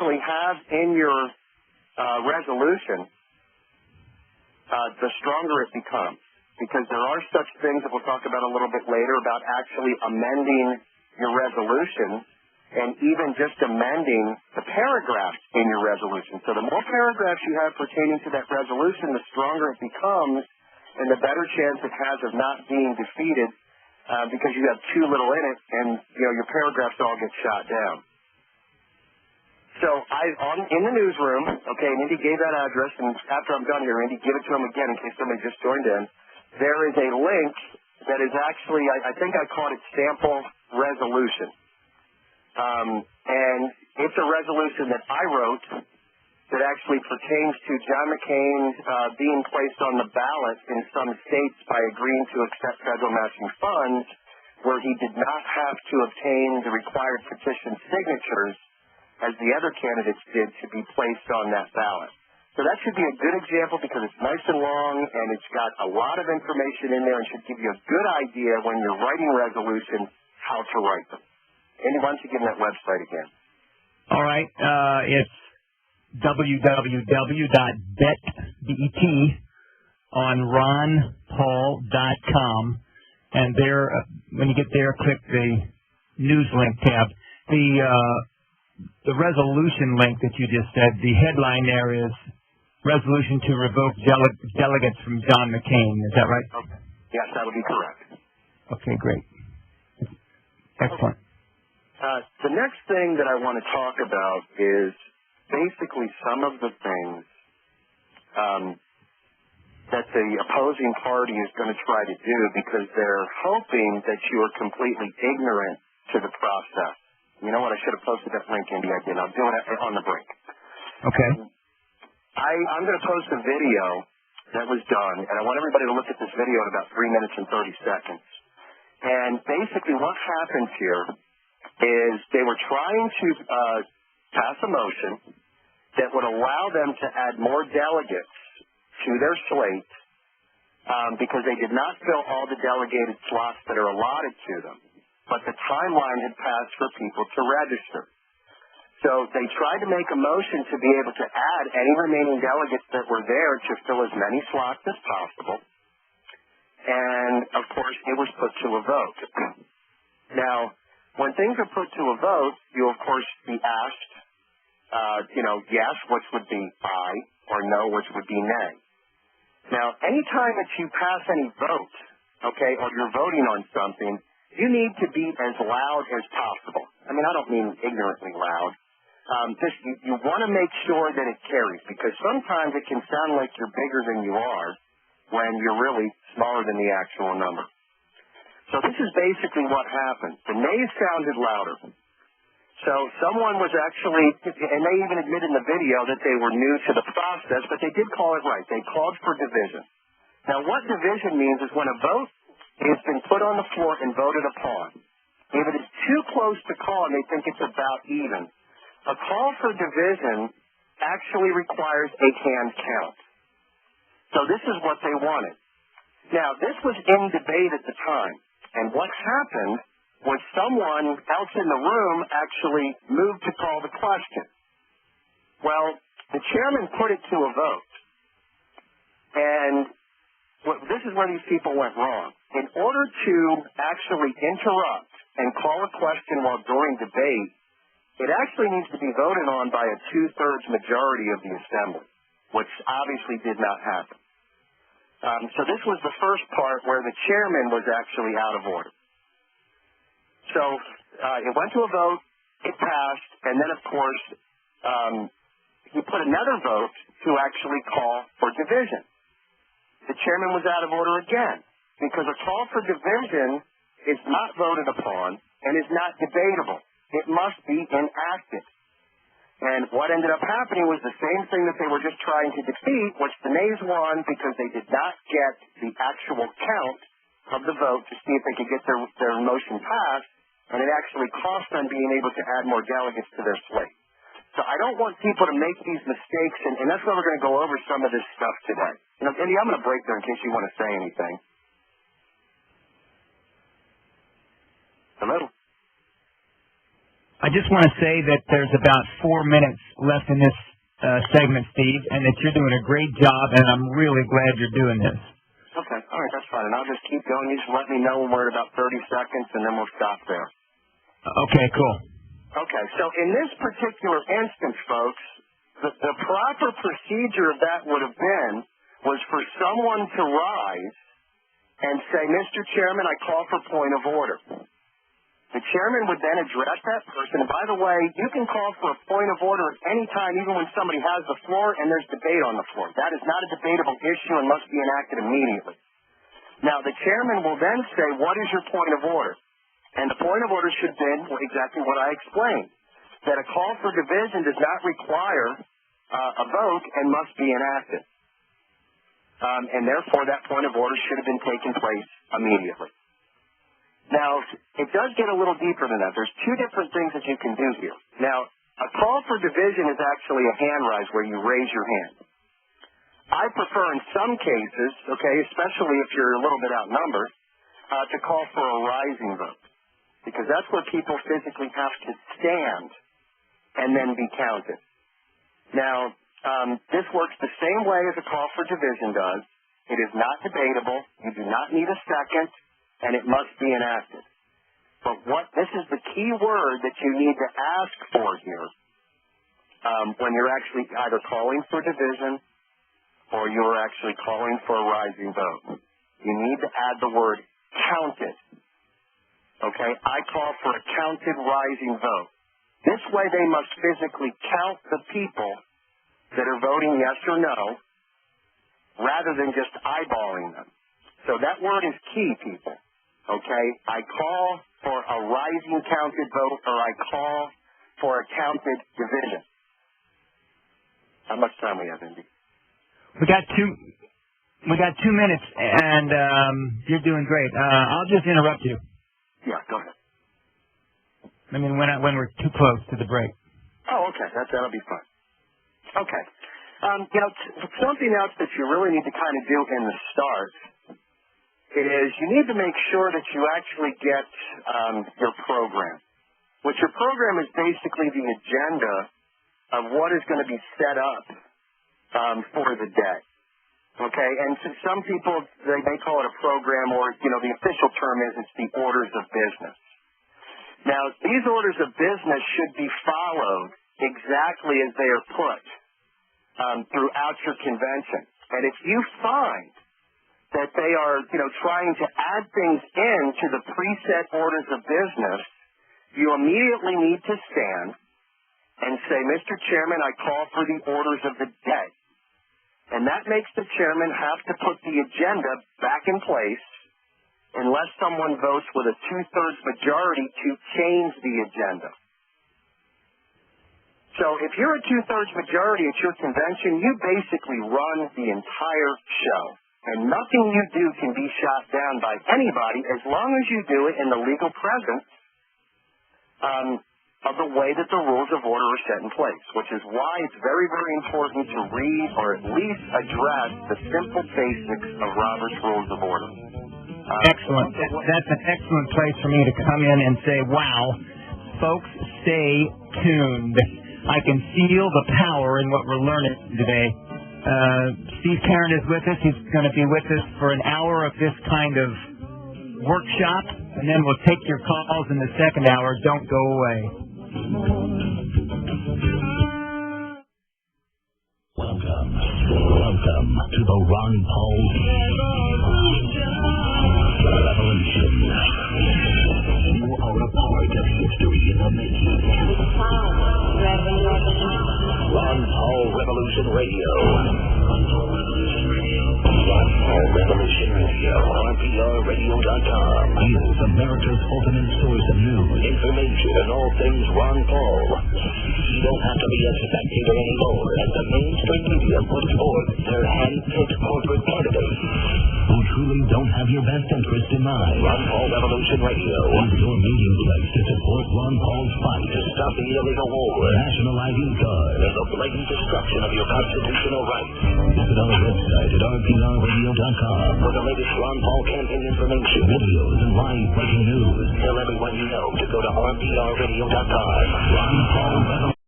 actually have in your resolution, the stronger it becomes. Because there are such things that we'll talk about a little bit later about actually amending your resolution and even just amending the paragraphs in your resolution. So the more paragraphs you have pertaining to that resolution, the stronger it becomes and the better chance it has of not being defeated because you have too little in it and your paragraphs all get shot down. So in the newsroom, okay, and Indy gave that address, and after I'm done here, Indy, give it to him again in case somebody just joined in. There is a link that is actually, I think I called it sample resolution. And it's a resolution that I wrote that actually pertains to John McCain being placed on the ballot in some states by agreeing to accept federal matching funds where he did not have to obtain the required petition signatures as the other candidates did to be placed on that ballot. So that should be a good example because it's nice and long and it's got a lot of information in there and should give you a good idea when you're writing resolutions how to write them. Andy, why don't you give them that website again? All right. It's www.betonronpaul.com. And there, when you get there, click the news link tab. The resolution link that you just said, the headline there is Resolution to Revoke Delegates from John McCain. Is that right? Okay. Yes, that would be correct. Okay, great. Excellent. The next thing that I want to talk about is basically some of the things that the opposing party is going to try to do because they're hoping that you are completely ignorant to the process. You know what? I should have posted that link, Indy. I did. I'll do it on the break. Okay. I'm going to post a video that was done, and I want everybody to look at this video in about 3 minutes and 30 seconds. And basically what happens here is they were trying to pass a motion that would allow them to add more delegates to their slate because they did not fill all the delegated slots that are allotted to them. But the timeline had passed for people to register. So they tried to make a motion to be able to add any remaining delegates that were there to fill as many slots as possible. And, of course, it was put to a vote. Now, when things are put to a vote, you'll, of course, be asked, yes, which would be aye, or no, which would be nay. Now, anytime that you pass any vote, okay, or you're voting on something, you need to be as loud as possible. I mean, I don't mean ignorantly loud. You want to make sure that it carries because sometimes it can sound like you're bigger than you are when you're really smaller than the actual number. So this is basically what happened. The nays sounded louder. So someone was actually, and they even admitted in the video that they were new to the process, but they did call it right. They called for division. Now what division means is when a vote has been put on the floor and voted upon. If it is too close to call and they think it's about even, a call for division actually requires a hand count. So this is what they wanted. Now, this was in debate at the time, and what happened was someone else in the room actually moved to call the question. Well, the chairman put it to a vote, and this is where these people went wrong. In order to actually interrupt and call a question while during debate, it actually needs to be voted on by a 2/3 majority of the assembly, which obviously did not happen. So this was the first part where the chairman was actually out of order. So it went to a vote, it passed, and then, of course, he put another vote to actually call for division. The chairman was out of order again because a call for division is not voted upon and is not debatable. It must be enacted. And what ended up happening was the same thing that they were just trying to defeat, which the nays won because they did not get the actual count of the vote to see if they could get their motion passed, and it actually cost them being able to add more delegates to their slate. So I don't want people to make these mistakes, and that's why we're going to go over some of this stuff today. Indy, I'm going to break there in case you want to say anything. Hello? I just want to say that there's about 4 minutes left in this segment, Steve, and that you're doing a great job, and I'm really glad you're doing this. Okay, all right, that's fine. And I'll just keep going. You just let me know when we're at about 30 seconds, and then we'll stop there. Okay, cool. Okay, so in this particular instance, folks, the proper procedure of that would have been was for someone to rise and say, Mr. Chairman, I call for point of order. The chairman would then address that person. And by the way, you can call for a point of order at any time, even when somebody has the floor and there's debate on the floor. That is not a debatable issue and must be enacted immediately. Now, the chairman will then say, what is your point of order? And the point of order should be exactly what I explained, that a call for division does not require a vote and must be enacted. And therefore, that point of order should have been taken place immediately. Now, it does get a little deeper than that. There's two different things that you can do here. Now, a call for division is actually a hand rise where you raise your hand. I prefer in some cases, okay, especially if you're a little bit outnumbered, to call for a rising vote, because that's where people physically have to stand and then be counted. Now, this works the same way as a call for division does. It is not debatable. You do not need a second, and it must be enacted. But this is the key word that you need to ask for here when you're actually either calling for division or you're actually calling for a rising vote. You need to add the word counted. Okay? I call for a counted rising vote. This way they must physically count the people that are voting yes or no rather than just eyeballing them. So that word is key, people. Okay? I call for a rising counted vote, or I call for a counted division. How much time we have, Indy? We got 2 minutes, and you're doing great. I'll just interrupt you. Yeah, go ahead. I mean, when we're too close to the break. Oh, okay. That'll be fine. Okay. Something else that you really need to kind of do in the start is you need to make sure that you actually get your program, which your program is basically the agenda of what is going to be set up for the day. Okay, and to some people, they may call it a program, or, the official term is it's the orders of business. Now, these orders of business should be followed exactly as they are put throughout your convention. And if you find that they are, trying to add things into the preset orders of business, you immediately need to stand and say, Mr. Chairman, I call for the orders of the day. And that makes the chairman have to put the agenda back in place unless someone votes with a 2/3 majority to change the agenda. So if you're a 2/3 majority at your convention, you basically run the entire show. And nothing you do can be shot down by anybody as long as you do it in the legal presence of the way that the rules of order are set in place, which is why it's very, very important to read or at least address the simple basics of Robert's Rules of Order. Excellent. That's an excellent place for me to come in and say, wow, folks, stay tuned. I can feel the power in what we're learning today. DrSteveParent is with us. He's going to be with us for an hour of this kind of workshop, and then we'll take your calls in the second hour. Don't go away. Welcome to the Ron Paul Revolution. You are a part of history in the making. Ron Paul Revolution Radio. Ron Paul Revolution Radio. RPRradio.com. Is America's ultimate source of news, information, and all things Ron Paul. You don't have to be a spectator anymore, as the mainstream media puts forth their hand-picked corporate candidates who truly clearly don't have your best interest in mind. Ron Paul Revolution Radio is your meeting place to support Ron Paul's fight to stop the illegal war, national ID card, and the blatant destruction of your constitutional rights. Visit our website at rprradio.com for the latest Ron Paul campaign information, videos, and live breaking news. Tell everyone you know to go to rprradio.com. Ron Paul Revolution.